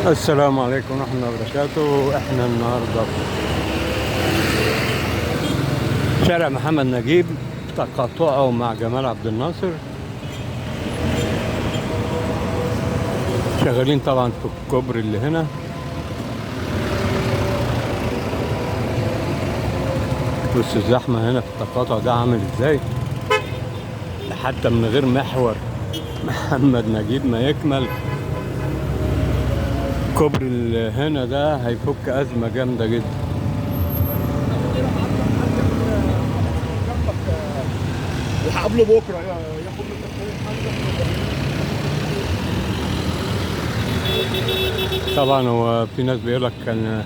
السلام عليكم ورحمة الله وبركاته. احنا النهاردة في شارع محمد نجيب تقاطعه مع جمال عبد الناصر. شغالين طبعا في الكوبري اللي هنا. بص الزحمة هنا في التقاطع ده عامل ازاي، حتى من غير محور محمد نجيب ما يكمل. الكوبري اللي هنا ده هيفك أزمة جامدة جدا. وهقابله بكره ياخد طبعا هو في ناس بيقول لك كان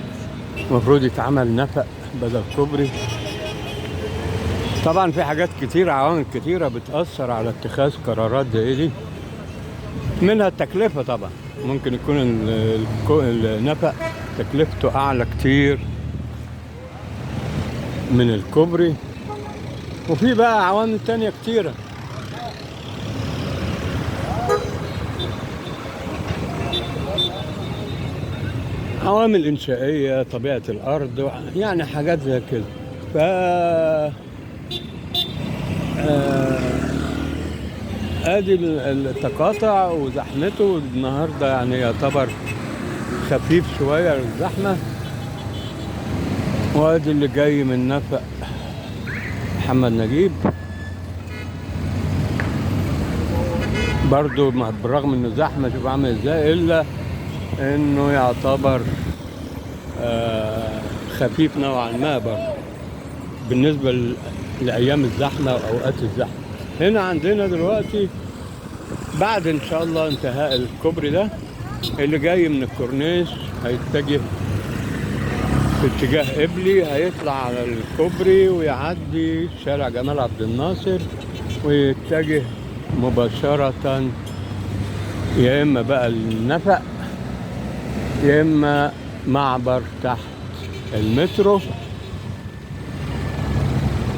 المفروض يتعمل نفق بدل كوبري. طبعا في حاجات كتير، عوامل كتيرة بتأثر على اتخاذ قرارات زي دي، منها التكلفة. طبعا ممكن يكون النفق تكلفته أعلى كتير من الكوبري، وفي بقى عوامل تانية كتيرة. عوامل إنشائية، طبيعة الأرض، يعني حاجات زي كده. ف ادي التقاطع وزحمته النهارده، يعني يعتبر خفيف شوية الزحمة. وادي اللي جاي من نفق محمد نجيب برضو، بالرغم انه زحمة شوف عامل ازاي، الا انه يعتبر خفيف نوعا ما برضو بالنسبة لأيام الزحمة وأوقات الزحمة. هنا عندنا دلوقتي بعد إن شاء الله انتهاء الكوبري ده، اللي جاي من الكورنيش هيتجه في اتجاه قبلي، هيطلع على الكوبري ويعدي شارع جمال عبد الناصر ويتجه مباشرة يا إما بقى النفق يا إما معبر تحت المترو،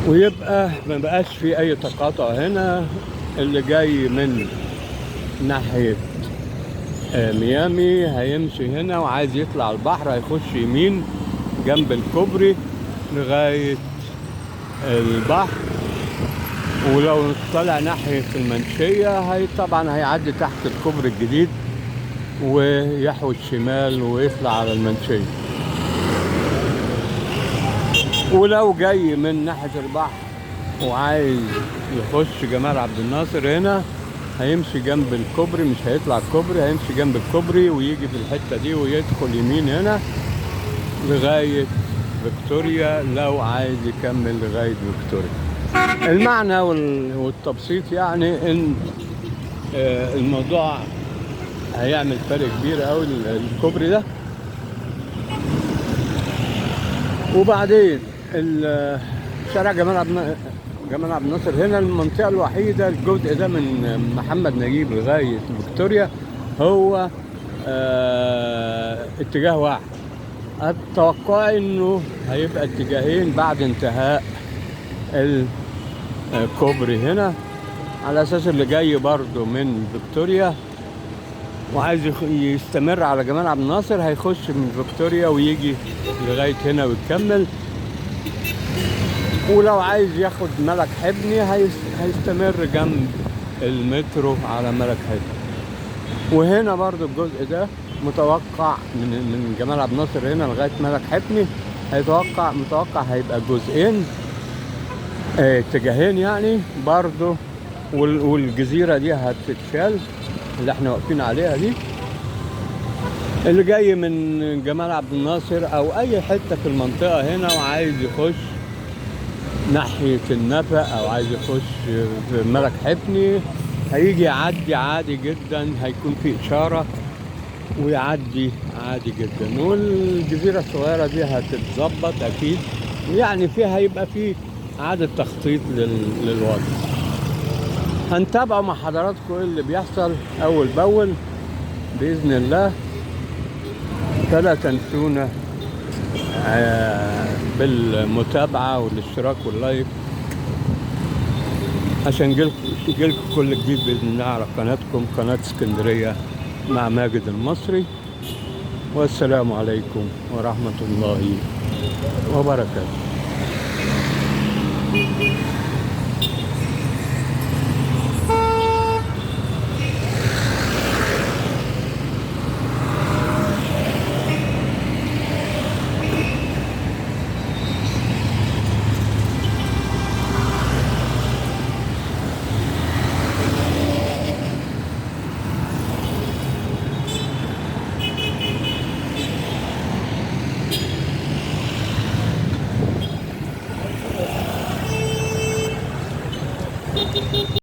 ويبقى ما بقاش في اي تقاطع هنا. اللي جاي من ناحية ميامي هيمشي هنا وعايز يطلع البحر، هيخش يمين جنب الكوبري لغاية البحر. ولو طلع ناحية المنشية طبعا هيعدي تحت الكوبري الجديد ويحوي الشمال ويطلع على المنشية. ولو جاي من ناحية البحر وعايز يخش جمال عبد الناصر هنا، هيمشي جنب الكوبري، مش هيطلع الكوبري، هيمشي جنب الكوبري ويجي في الحتة دي ويدخل يمين هنا لغاية فيكتوريا لو عايز يكمل لغاية فيكتوريا. المعنى والتبسيط يعني ان الموضوع هيعمل فرق كبير قوي الكوبري ده. وبعدين شارع جمال عبد الناصر هنا المنطقة الوحيدة، الجزء ده من محمد نجيب لغاية فيكتوريا هو اتجاه واحد. اتوقع انه هيبقى اتجاهين بعد انتهاء الكوبري هنا، على اساس اللي جاي برضو من فيكتوريا وعايز يستمر على جمال عبد الناصر هيخش من فيكتوريا ويجي لغاية هنا ويكمل. ولو عايز ياخد ملك حبني هيستمر جنب المترو على ملك حبني. وهنا برضو الجزء ده متوقع من جمال عبد الناصر هنا لغاية ملك حبني متوقع هيبقى جزئين، اتجاهين يعني برضو. والجزيرة دي هتتشال اللي احنا واقفين عليها دي. اللي جاي من جمال عبد الناصر او اي حتة في المنطقة هنا وعايز يخش ناحية النفق او عايز يخش في ملك حفني هيجي يعدي عادي جدا، هيكون في اشارة ويعدي عادي جدا. والجزيرة الصغيرة دي هتتظبط اكيد، يعني فيها هيبقى فيه اعادة تخطيط للوضع. هنتابعه مع حضراتكم اللي بيحصل اول باول باذن الله. فلا تنسونا بالمتابعة والاشتراك واللايك عشان يجيلكم كل جديد بإذن الله على قناتكم، قناة اسكندرية مع ماجد المصري. والسلام عليكم ورحمة الله وبركاته.